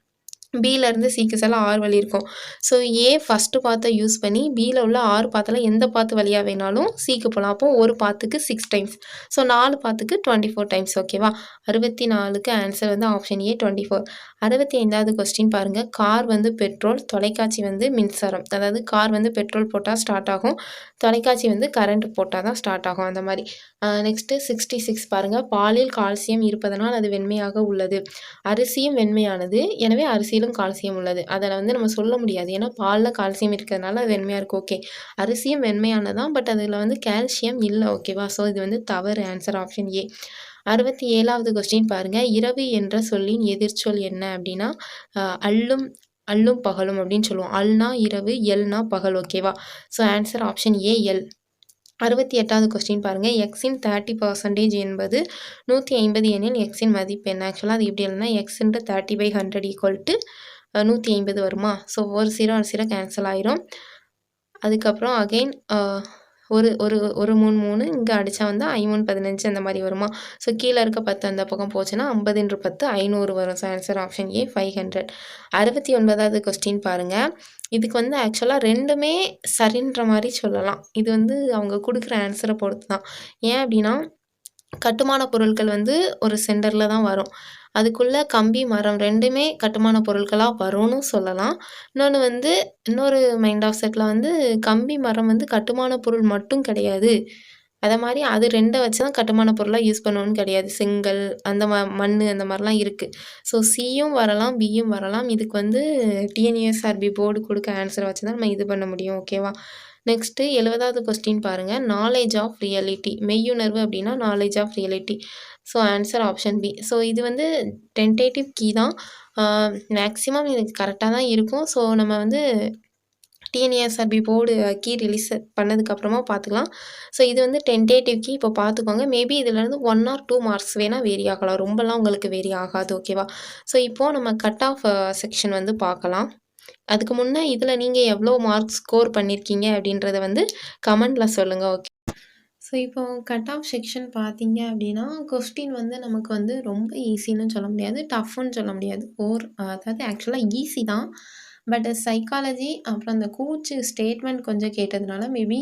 பியிலேருந்து சிக்கு செல்ல 6 வழி இருக்கும். ஸோ ஏ ஃபஸ்ட்டு பாத்தை யூஸ் பண்ணி பியில் உள்ள 6 பாத்தில் எந்த பாத்து வழியாக வேணாலும் சிக்கு போகலாம். அப்போ ஒரு பாத்துக்கு 6 டைம்ஸ். ஸோ 4 பாத்துக்கு 24 டைம்ஸ். ஓகேவா? 64க்கு ஆன்சர் வந்து ஆப்ஷன் ஏ 24. 65வது கொஸ்டின் பாருங்கள். கார் வந்து பெட்ரோல், தொலைக்காட்சி வந்து மின்சாரம். அதாவது கார் வந்து பெட்ரோல் போட்டால் ஸ்டார்ட் ஆகும், தொலைக்காட்சி வந்து கரண்ட் போட்டால் தான் ஸ்டார்ட் ஆகும். அந்த மாதிரி. நெக்ஸ்ட்டு 66 பாருங்கள். பாலில் கால்சியம் இருப்பதனால் அது வெண்மையாக உள்ளது. அரிசியும் வெண்மையானது, எனவே அரிசியிலும் கால்சியம் உள்ளது. அதில் வந்து நம்ம சொல்ல முடியாது. ஏன்னா பாலில் கால்சியம் இருக்கிறதுனால அது வெண்மையாக இருக்கும். ஓகே, அரிசியும் வெண்மையானதான், பட் அதில் வந்து கால்சியம் இல்லை. ஓகேவா? ஸோ இது வந்து தவறு. Answer option A. 67வது கொஸ்டின் பாருங்கள். இரவு என்ற சொல்லின் எதிர்ச்சொல் என்ன அப்படின்னா, அல்லும் அல்லும் பகலும் அப்படின்னு சொல்லுவோம். அல்னா இரவு, எல்னா பகல். ஓகேவா? So answer option A L. 68வது கொஸ்டின் பாருங்கள். எக்ஸின் 30% என்பது 150 எனில் எக்ஸின் மதிப்பு என்ன? ஆக்சுவலாக அது எப்படி இல்லைன்னா எக்ஸ் இன்ட்டு 30/100 ஈக்குவல் டு 150 வருமா? ஸோ ஒரு 0 கேன்சல் ஆயிரும். அதுக்கப்புறம் அகெயின் ஒரு ஒரு ஒரு 3 இங்கே அடித்தா வந்து 5 15 அந்த மாதிரி வருமா? ஸோ கீழே இருக்க 10 அந்த பக்கம் போச்சுன்னா 50 × 10 500 வரும். So answer option A 500. 69வது கொஸ்டின் பாருங்கள். இதுக்கு வந்து ஆக்சுவலாக ரெண்டுமே சரின்ற மாதிரி சொல்லலாம். இது வந்து அவங்க கொடுக்குற ஆன்சரை பொறுத்து தான். ஏன் அப்படின்னா, கட்டுமான பொருட்கள் வந்து ஒரு சென்டரில் தான் வரும். அதுக்குள்ளே கம்பி, மரம் ரெண்டுமே கட்டுமான பொருட்களாக வரும்னு சொல்லலாம். இன்னொரு மைண்ட் ஆஃப் செட்டில் வந்து கம்பி, மரம் வந்து கட்டுமான பொருள் மட்டும் கிடையாது. அதை மாதிரி அது 2 வச்சு தான் கட்டுமான பொருளாக யூஸ் பண்ணணும்னு கிடையாது. செங்கல், அந்த மண் அந்த மாதிரிலாம் இருக்குது. ஸோ சியும் வரலாம், பியும் வரலாம். இதுக்கு வந்து டிஎன்யூஎஸ்ஆர்பி போர்டு கொடுக்க ஆன்சரை வச்சு தான் நம்ம இது பண்ண முடியும். ஓகேவா? நெக்ஸ்ட்டு 70வது கொஸ்டின் பாருங்கள். Knowledge of reality. மெய்யுணர்வு அப்படின்னா knowledge of reality. So answer option B. So இது வந்து டென்டேட்டிவ் கீ தான். மேக்ஸிமம் எனக்கு கரெக்டாக தான் இருக்கும். ஸோ நம்ம வந்து டிஎன்ஏஎஸ்ஆர்பி போர்டு கீ ரிலீஸ் பண்ணதுக்கப்புறமா பார்த்துக்கலாம். ஸோ இது வந்து டென்டேட்டிவ் கீ. இப்போ பார்த்துக்கோங்க. மேபி இதிலேருந்து 1 or 2 மார்க்ஸ் வேணால் வேரி ஆகலாம். ரொம்பலாம் உங்களுக்கு வேரி ஆகாது. ஓகேவா? ஸோ இப்போது நம்ம கட் ஆஃப் செக்ஷன் வந்து பார்க்கலாம். அதுக்கு முன்னே இதில் நீங்கள் எவ்வளோ மார்க்ஸ் ஸ்கோர் பண்ணியிருக்கீங்க அப்படின்றத வந்து கமெண்டில் சொல்லுங்கள். ஓகே. ஸோ இப்போ கட் ஆஃப் செக்ஷன் பார்த்தீங்க அப்படின்னா, கொஸ்டின் வந்து நமக்கு வந்து ரொம்ப ஈஸின்னு சொல்ல முடியாது, டஃப்னு சொல்ல முடியாது. அதாவது ஆக்சுவலாக ஈஸி தான். பட் சைக்காலஜி அப்புறம் அந்த கூச்சு ஸ்டேட்மெண்ட் கொஞ்சம் கேட்டதுனால மேபி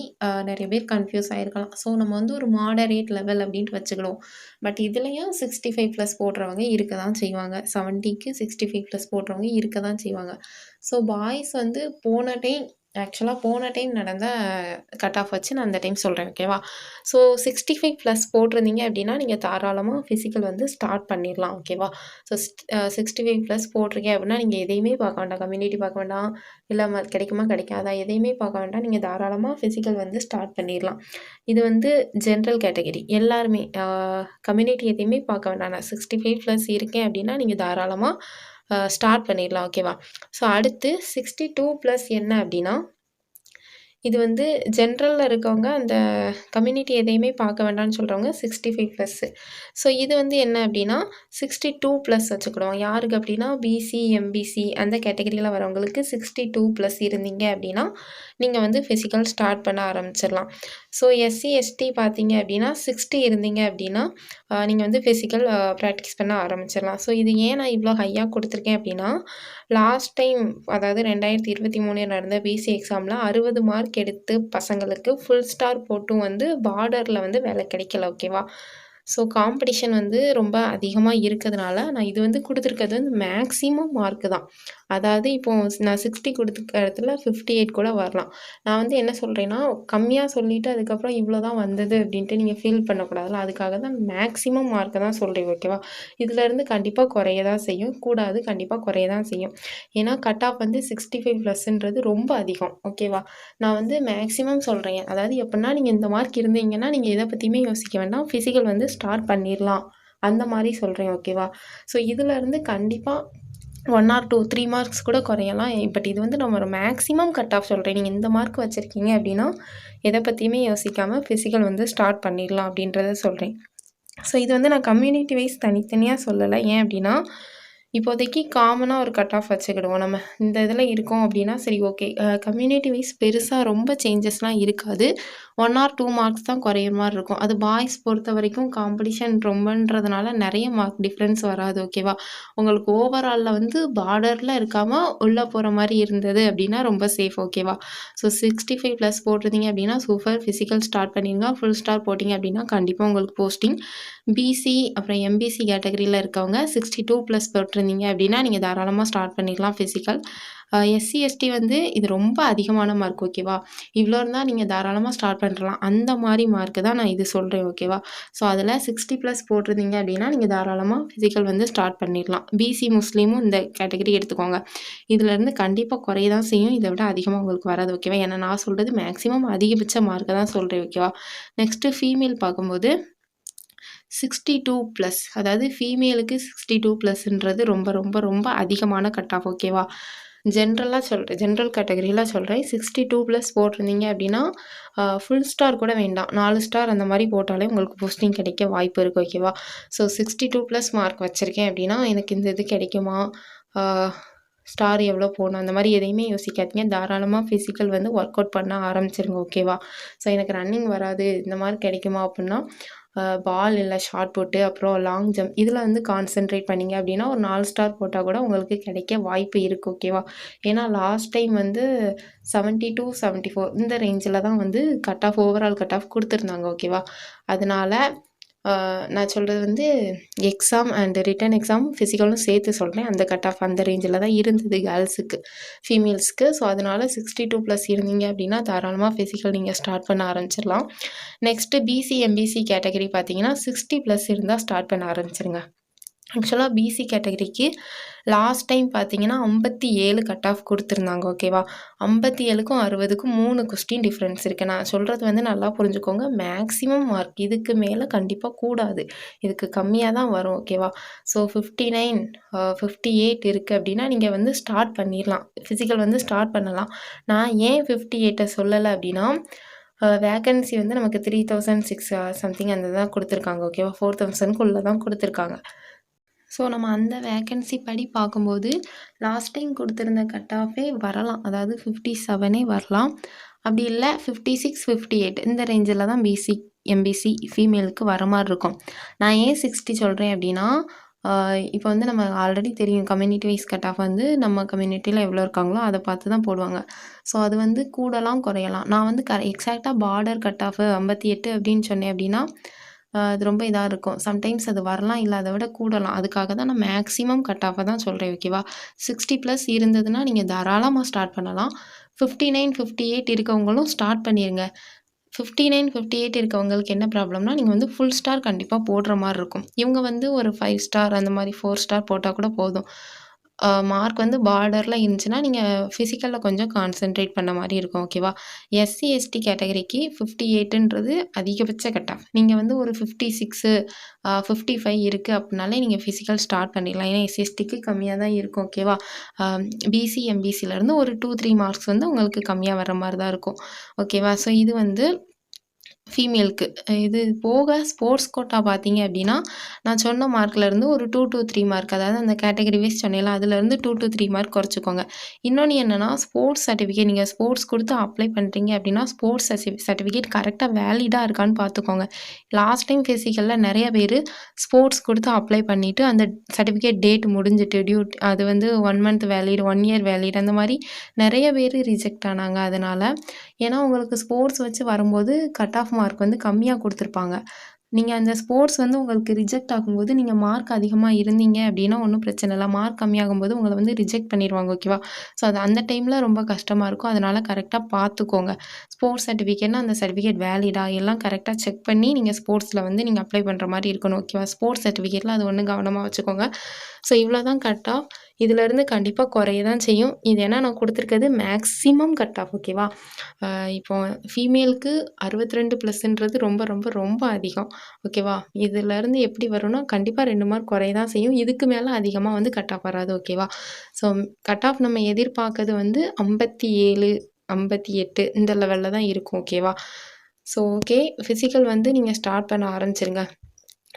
நிறைய பேர் கன்ஃபியூஸ் ஆகிருக்கலாம். ஸோ நம்ம வந்து ஒரு மாடரேட் லெவல் அப்படின்ட்டு வச்சுக்கிடுவோம். பட் இதுலேயும் 65+ போடுறவங்க இருக்க தான் செய்வாங்க. 70க்கு 65+ போடுறவங்க இருக்க தான் செய்வாங்க. ஸோ பாய்ஸ் வந்து போன டைம் நடந்த கட் ஆஃப் வச்சு நான் அந்த டைம் சொல்கிறேன். ஓகேவா? ஸோ 65+ போட்டிருந்தீங்க அப்படின்னா நீங்கள் தாராளமாக ஃபிசிக்கல் வந்து ஸ்டார்ட் பண்ணிடலாம். ஓகேவா? ஸோ 65+ போட்டிருக்கேன் அப்படின்னா நீங்கள் எதையுமே பார்க்க வேண்டாம். கம்யூனிட்டி பார்க்க வேண்டாம், இல்லை கிடைக்குமா கிடைக்காதா எதையுமே பார்க்க வேண்டாம். நீங்கள் தாராளமாக ஃபிசிக்கல் வந்து ஸ்டார்ட் பண்ணிடலாம். இது வந்து ஜென்ரல் கேட்டகரி. எல்லாருமே கம்யூனிட்டி எதையுமே பார்க்க வேண்டாம். நான் 65+ இருக்கேன் அப்படின்னா நீங்கள் தாராளமாக ஸ்டார்ட் பண்ணிடலாம். ஓகேவா? ஸோ அடுத்து 62+ என்ன அப்படின்னா, இது வந்து ஜென்ரலில் இருக்கவங்க அந்த கம்யூனிட்டி எதையுமே பார்க்க வேண்டாம்னு சொல்கிறவங்க 65+. ஸோ இது வந்து என்ன அப்படின்னா 62+ வச்சுக்கிடுவோம். யாருக்கு அப்படின்னா பிசி, எம்பிசி அந்த கேட்டகரியில் வரவங்களுக்கு 62+ இருந்தீங்க அப்படின்னா நீங்கள் வந்து ஃபிசிக்கல் ஸ்டார்ட் பண்ண ஆரம்பிச்சிடலாம். ஸோ எஸ்சி, எஸ்டி பார்த்தீங்க அப்படின்னா 60 இருந்தீங்க அப்படின்னா நீங்கள் வந்து ஃபிசிக்கல் ப்ராக்டிஸ் பண்ண ஆரம்பிச்சிடலாம். ஸோ இது ஏன் நான் இவ்வளோ ஹையாக கொடுத்துருக்கேன் அப்படின்னா, லாஸ்ட் டைம் அதாவது 2023 நடந்த பிசி எக்ஸாமில் 60 மார்க் எடுத்து பசங்களுக்கு ஃபுல் ஸ்டார் போட்டும் வந்து பார்டரில் வந்து வேலை கிடைக்கல. ஓகேவா? ஸோ காம்படிஷன் வந்து ரொம்ப அதிகமாக இருக்கிறதுனால நான் இது வந்து கொடுத்துருக்கிறது வந்து மேக்ஸிமம் மார்க்கு தான். அதாவது இப்போ நான் 60 குடுத்துருக்க இடத்துல 58 கூட வரலாம். நான் வந்து என்ன சொல்றேன்னா, கம்மியா சொல்லிட்டு அதுக்கப்புறம் இவ்வளோ தான் வந்தது அப்படின்ட்டு நீங்க ஃபீல் பண்ணக்கூடாதுல்ல. அதுக்காக தான் மேக்ஸிமம் மார்க்க தான் சொல்றேன் ஓகேவா? இதுலருந்து கண்டிப்பா குறைய தான் செய்யும். கூடாது, கண்டிப்பா குறைய தான் செய்யும். ஏன்னா கட் ஆஃப் வந்து 65 ப்ளஸ்ன்றது ரொம்ப அதிகம் ஓகேவா? நான் வந்து மேக்ஸிமம் சொல்றேன். அதாவது எப்படின்னா, நீங்க இந்த மார்க் இருந்தீங்கன்னா, நீங்க எத பத்தியுமே யோசிக்க வேண்டாம். ஃபிசிக்கல் வந்து ஸ்டார்ட் பண்ணிரலாம். அந்த மாரி சொல்றேன் ஓகேவா? ஸோ இதுலருந்து கண்டிப்பா 1 ஆர் 2, 3 மார்க்ஸ் கூட குறையலாம். பட் இது வந்து நம்ம ஒரு மேக்ஸிமம் கட் ஆஃப் சொல்றேன். நீங்க இந்த மார்க் வச்சிருக்கீங்க அப்படின்னா, எத பத்தியுமே யோசிக்காம ஃபிசிக்கல் வந்து ஸ்டார்ட் பண்ணிரலாம் அப்படின்றத சொல்றேன். ஸோ இது வந்து நான் கம்யூனிட்டி வைஸ் தனித்தனியா சொல்லல. ஏன் அப்படின்னா, இப்போதைக்கு காமனா ஒரு கட் ஆஃப் வச்சுக்கிடுவோம். நம்ம இந்த இதில இருக்கோம் அப்படின்னா, சரி ஓகே. கம்யூனிட்டி வைஸ் பெருசா ரொம்ப சேஞ்சஸ்லாம் இருக்காது. 1 ஆர் 2 மார்க்ஸ் தான் குறையிற மாரி இருக்கும். அது பாய்ஸ் பொறுத்தவரைக்கும் காம்படிஷன் ரொம்பன்றதுனால நெறைய மார்க் டிஃப்ரென்ஸ் வராது ஓகேவா? உங்களுக்கு ஓவரால்ல வந்து பார்டர்ல இருக்காம உள்ள போற மாரி இருந்தது அப்படின்னா ரொம்ப சேஃப் ஓகேவா? ஸோ 65 ப்ளஸ் போட்டிருந்தீங்க அப்படின்னா சூப்பர். ஃபிசிக்கல் ஸ்டார்ட் பண்ணிருங்க. ஃபுல் ஸ்டார் போட்டீங்க அப்படின்னா கண்டிப்பா உங்களுக்கு போஸ்டிங். பிசி அப்புறம் எம்பிசி கேட்டகரியில இருக்கவங்க 62 ப்ளஸ் போட்டிருந்தீங்க அப்படின்னா, நீங்க தாராளமா ஸ்டார்ட் பண்ணிடலாம் ஃபிசிக்கல். எஸ்சி, எஸ்டி வந்து இது ரொம்ப அதிகமான மார்க் ஓகேவா? இவ்வளோ இருந்தா நீங்க தாராளமா ஸ்டார்ட் பண்ணிடலாம். அந்த மாரி மார்க்கு தான் நான் இது சொல்றேன் ஓகேவா? ஸோ அதில 60 ப்ளஸ் போட்டிருந்தீங்க அப்படின்னா, நீங்க தாராளமா ஃபிசிக்கல் வந்து ஸ்டார்ட் பண்ணிடலாம். பிசி, முஸ்லீமும் இந்த கேட்டகரி எடுத்துக்கோங்க. இதுலேருந்து கண்டிப்பா குறைய தான் செய்யும். இத விட அதிகமா உங்களுக்கு வராது ஓகேவா? ஏன்னா நான் சொல்றது மேக்ஸிமம் அதிகபட்ச மார்க்க தான் சொல்றேன் ஓகேவா? நெக்ஸ்ட்டு ஃபீமேல் பார்க்கும்போது 62 ப்ளஸ் அதாவது ஃபீமேலுக்கு 62 ப்ளஸ்ன்றது ரொம்ப ரொம்ப ரொம்ப அதிகமான கட் ஆஃப் ஓகேவா? ஜென்ரலா சொல்றேன். ஜென்ரல் கேட்டகரியில சொல்றேன். 62 ப்ளஸ் போட்டிருந்தீங்க அப்படின்னா, ஃபுல் ஸ்டார் கூட வேண்டாம். 4 ஸ்டார் அந்த மாரி போட்டாலே உங்களுக்கு போஸ்டிங் கிடைக்க வாய்ப்பு இருக்கு ஓகேவா? ஸோ 62 ப்ளஸ் மார்க் வச்சிருக்கேன் அப்படின்னா, எனக்கு இந்த இது கிடைக்குமா? ஆ ஸ்டார் எவ்வளோ போடணும்? அந்த மாரி எதையுமே யோசிக்காதீங்க. தாராளமா ஃபிசிக்கல் வந்து ஒர்க் அவுட் பண்ண ஆரம்பிச்சுருங்க ஓகேவா? ஸோ எனக்கு ரன்னிங் வராது. இந்த மார்க் கிடைக்குமா? அப்புட்ன்னா பால் இல்ல ஷாட் புட்டு, அப்புறம் லாங் ஜம்ப் இதில வந்து கான்சன்ட்ரேட் பண்ணீங்க அப்படின்னா, ஒரு 4 ஸ்டார் போட்டா கூட உங்களுக்கு கிடைக்க வாய்ப்பு இருக்கு ஓகேவா? ஏன்னா லாஸ்ட் டைம் வந்து 72, 74 இந்த ரேஞ்சில தான் வந்து cut off overall cut off குடுத்துருந்தாங்க ஓகேவா? அதனால நான் சொல்றது வந்து எக்ஸாம் அண்ட் ரிட்டன் எக்ஸாம், ஃபிசிக்கலும் சேர்த்து சொல்றேன். அந்த கட் ஆஃப் அந்த ரேஞ்சில தான் இருந்தது கேர்ல்ஸுக்கு, ஃபீமேல்ஸ்க்கு. ஸோ அதனால 62 ப்ளஸ் இருந்தீங்க அப்படின்னா, தாராளமா ஃபிசிக்கல் நீங்க ஸ்டார்ட் பண்ண ஆரம்பிச்சிடலாம். நெக்ஸ்ட்டு பிசி, எம்பிசி கேட்டகரி பார்த்தீங்கன்னா, 60 ப்ளஸ் இருந்தா ஸ்டார்ட் பண்ண ஆரம்பிச்சுருங்க. ஆக்சுவலா பிசி கேட்டகரிக்கு லாஸ்ட் டைம் பார்த்தீங்கன்னா, 57 கட் ஆஃப் குடுத்துருந்தாங்க ஓகேவா? 57க்கும் 60க்கும் 3 கொஸ்டின் டிஃப்ரென்ஸ் இருக்கு. நான் சொல்றது வந்து நல்லா புரிஞ்சுக்கோங்க. மேக்ஸிமம் மார்க் இதுக்கு மேல கண்டிப்பா கூடாது. இதுக்கு கம்மியா தான் வரும் ஓகேவா? ஸோ 59 58 இருக்கு அப்படின்னா, நீங்க வந்து ஸ்டார்ட் பண்ணிரலாம். ஃபிசிக்கல் வந்து ஸ்டார்ட் பண்ணலாம். நான் ஏன் 58 சொல்லல அப்படின்னா, வேக்கன்சி வந்து நமக்கு 3006 சம்திங் அந்த தான் குடுத்துருக்காங்க ஓகேவா? 4000க்குள்ள தான் குடுத்துருக்காங்க. ஸோ நம்ம அந்த வேக்கன்சி படி பார்க்கும்போது, லாஸ்ட் டைம் குடுத்திருந்த கட் ஆஃபே வரலாம். அதாவது 57ஏ வரலாம். அப்படி இல்ல 56, 58 இந்த ரேஞ்சில தான் பிசி, எம்பிசி ஃபீமேலுக்கு வர மாரி இருக்கும். நான் ஏன் 60 சொல்றேன் அப்படின்னா, இப்போ வந்து நம்ம ஆல்ரெடி தெரியும் கம்யூனிட்டி வைஸ் கட் ஆஃப் வந்து நம்ம கம்யூனிட்டில எவ்வளோ இருக்காங்களோ, அத பார்த்து தான் போடுவாங்க. ஸோ அது வந்து கூடலாம், குறையலாம். நான் வந்து எக்ஸாக்ட்டா பார்டர் கட் ஆஃப் 58 அப்படின்னு சொன்னேன் அப்படின்னா, அது ரொம்ப இதா இருக்கும். சம்டைம்ஸ் அது வரலாம், இல்ல அத விட கூடலாம். அதுக்காக தான் நான் மேக்ஸிமம் கட் ஆஃப தான் சொல்றேன் ஓகேவா? 60 ப்ளஸ் இருந்ததுன்னா, நீங்க தாராளமா ஸ்டார்ட் பண்ணலாம். 59, 58 இருக்கவங்களும் ஸ்டார்ட் பண்ணிருங்க. 59, 58 இருக்கவங்களுக்கு என்ன ப்ராப்ளம்னா, நீங்க வந்து ஃபுல் ஸ்டார் கண்டிப்பா போடுற மாரி இருக்கும். இவங்க வந்து ஒரு 5 ஸ்டார் அந்த மாரி 4 ஸ்டார் போட்டா கூட போதும். மார்க் வந்து பார்டர்ல இருந்துச்சுன்னா, நீங்க ஃபிசிக்கல்ல கொஞ்சம் கான்சன்ட்ரேட் பண்ண மாரி இருக்கும் ஓகேவா? எஸ்சி, எஸ்டி கேட்டகரிக்கு 58ன்றது அதிகபட்ச கட் ஆஃப். நீங்க வந்து ஒரு 56 55 இருக்கு அப்டினாலே நீங்க ஃபிசிக்கல் ஸ்டார்ட் பண்ணிடலாம். ஏன்னா எஸ்சி, எஸ்டிக்கு கம்மியா தான் இருக்கும் ஓகேவா? பிசி, எம்பிசிலருந்து ஒரு 2, 3 மார்க்ஸ் வந்து உங்களுக்கு கம்மியா வர மாரி தான் இருக்கும். ஓகேவா? ஸோ இது வந்து ஃபீமேலுக்கு. இது போக ஸ்போர்ட்ஸ் கோட்டா பார்த்தீங்க அப்டின்னா, நான் சொன்ன மார்க்லேருந்து ஒரு 2 to 3 மார்க் அதாவது அந்த கேட்டகரி வைஸ் சொன்னேன்ல, அதுலேருந்து 2 to 3 மார்க் குறைச்சுக்கோங்க. இன்னொன்னு என்னன்னா, ஸ்போர்ட்ஸ் சர்டிஃபிகேட் நீங்க ஸ்போர்ட்ஸ் குடுத்து அப்ளை பண்றீங்க அப்டின்னா, ஸ்போர்ட்ஸ் சர்டிஃபிகேட் கரெக்ட்டா வேலிடா இருக்கான்னு பார்த்துக்கோங்க. லாஸ்ட் டைம் ஃபிசிக்கல்ல நெறைய பேரு ஸ்போர்ட்ஸ் குடுத்து அப்ளை பண்ணிட்டு, அந்த சர்டிஃபிகேட் டேட் முடிஞ்சுட்டு அது வந்து 1 மந்த் வேலிட், 1 இயர் வேலிட் அந்த மாரி நெறைய பேரு ரிஜெக்ட் ஆனாங்க. அதனால ஏன்னா உங்களுக்கு ஸ்போர்ட்ஸ் வச்சு வரும்போது கட் ஆஃப் மார்க் வந்து கம்மியா குடுத்துருப்பாங்க. நீங்கள் அந்த ஸ்போர்ட்ஸ் வந்து உங்களுக்கு ரிஜெக்ட் ஆகும்போது நீங்கள் மார்க் அதிகமாக இருந்தீங்க அப்படின்னா ஒன்றும் பிரச்சனை இல்லை. மார்க் கம்மியாகும்போது உங்களை வந்து ரிஜெக்ட் பண்ணிடுவாங்க ஓகேவா. ஸோ அது அந்த டைமில் ரொம்ப கஷ்டமாக இருக்கும். அதனால் கரெக்டாக பார்த்துக்கோங்க. ஸ்போர்ட்ஸ் சர்டிஃபிகேட்னா அந்த சர்டிஃபிகேட் வேலிடா எல்லாம் கரெக்டாக செக் பண்ணி நீங்கள் ஸ்போர்ட்ஸில் வந்து நீங்கள் அப்ளை பண்ணுற மாதிரி இருக்கணும் ஓகேவா. ஸ்போர்ட்ஸ் சர்டிஃபிகேட்டில் அது ஒன்று கவனமாக வச்சுக்கோங்க. ஸோ இவ்வளோ தான் கட் ஆஃப். இதிலேருந்து கண்டிப்பாக குறைய தான் செய்யும். இது ஏன்னா நான் கொடுத்துருக்கிறது மேக்ஸிமம் கட் ஆஃப் ஓகேவா. இப்போ ஃபீமேலுக்கு 62+ன்றது ரொம்ப ரொம்ப ரொம்ப அதிகம் ஓகேவா. இதிலேருந்து எப்படி வரும்னா கண்டிப்பாக 2 மார்க் குறைய தான் செய்யும். இதுக்கு மேலே அதிகமாக வந்து கட் ஆஃப் வராது ஓகேவா. ஸோ கட் ஆஃப் நம்ம எதிர்பார்க்கறது வந்து 57, 58 இந்த லெவலில் தான் இருக்கும் ஓகேவா. ஸோ ஓகே, ஃபிசிக்கல் வந்து நீங்கள் ஸ்டார்ட் பண்ண ஆரம்பிச்சிருங்க.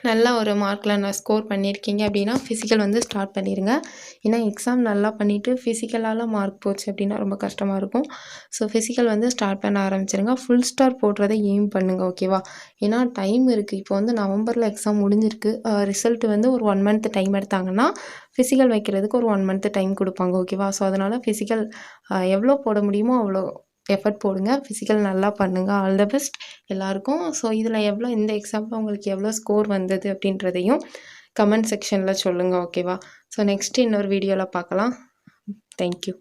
நல்லா ஒரு மார்க்கில் நான் ஸ்கோர் பண்ணியிருக்கீங்க அப்படின்னா ஃபிசிக்கல் வந்து ஸ்டார்ட் பண்ணிடுங்க. ஏன்னா எக்ஸாம் நல்லா பண்ணிவிட்டு ஃபிசிக்கலால் மார்க் போச்சு அப்படின்னா ரொம்ப கஷ்டமாக இருக்கும். ஸோ ஃபிசிக்கல் வந்து ஸ்டார்ட் பண்ண ஆரம்பிச்சிருங்க. ஃபுல் ஸ்டார் போடுறதை எய்ம் பண்ணுங்கள் ஓகேவா. ஏன்னா டைம் இருக்குது. இப்போ வந்து நவம்பரில் எக்ஸாம் முடிஞ்சிருக்கு. ரிசல்ட் வந்து ஒரு 1 மந்த் டைம் எடுத்தாங்கன்னா ஃபிசிக்கல் வைக்கிறதுக்கு ஒரு 1 மந்த் டைம் கொடுப்பாங்க ஓகேவா. ஸோ அதனால் ஃபிசிக்கல் எவ்வளோ போட முடியுமோ அவ்வளோ எஃபர்ட் போடுங்க. ஃபிசிக்கல் நல்லா பண்ணுங்கள். ஆல் த பெஸ்ட் எல்லாருக்கும். ஸோ இதில் எவ்வளோ இந்த எக்ஸாமில் உங்களுக்கு எவ்வளோ ஸ்கோர் வந்தது அப்படின்றதையும் கமெண்ட் செக்ஷனில் சொல்லுங்கள் ஓகேவா. ஸோ நெக்ஸ்ட் இன்னொரு வீடியோவில் பார்க்கலாம். தேங்க்யூ.